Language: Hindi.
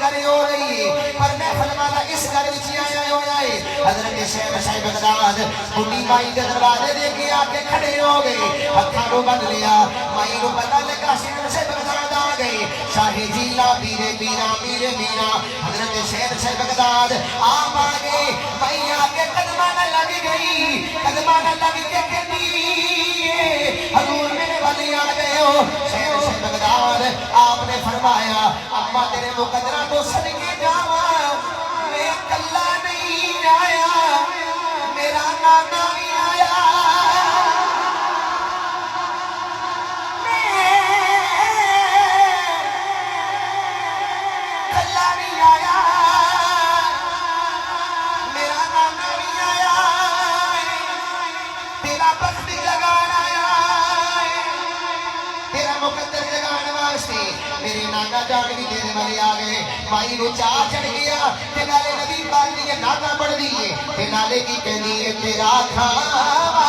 तैयारी हो रही है पर महफिल वाला इस घर विच आया होया है। हजरत शेख साहिब बगदाद बुढ़ी माई के दरवाजे दे के आके खड़े हो गए, हत्थां नूं बन लिया। माई नूं पता लगा शेख साहिब बगदाद आ गए। शाहे जीला पीरे पीरा मीरे मीरा हजरत शेख साहिब बगदाद आप आ गए। माई आके कदमां नाल लग गई, कदमां नाल लग के कहती हजूर मेरे वाले आ गए हो। शेख साहिब बगदाद आपने फरमाया अम्मा तेरे मुकद्दरा तो सदके जावा, मैं कल्ला नहीं आया, मेरा नाना भी आया, मैं कल्ला नहीं आया, मेरा नाना भी आया, तेरा बख्त जगान आया, तेरा मुकद्दर जगाने वास्ते मेरे नाना जान भी तेरे वाले आ गए। माई नूं चाह चढ़ गया ते नाले नबी पाक दी नाना पढ़ दी है ते नाले की कहनी है तेरा खावा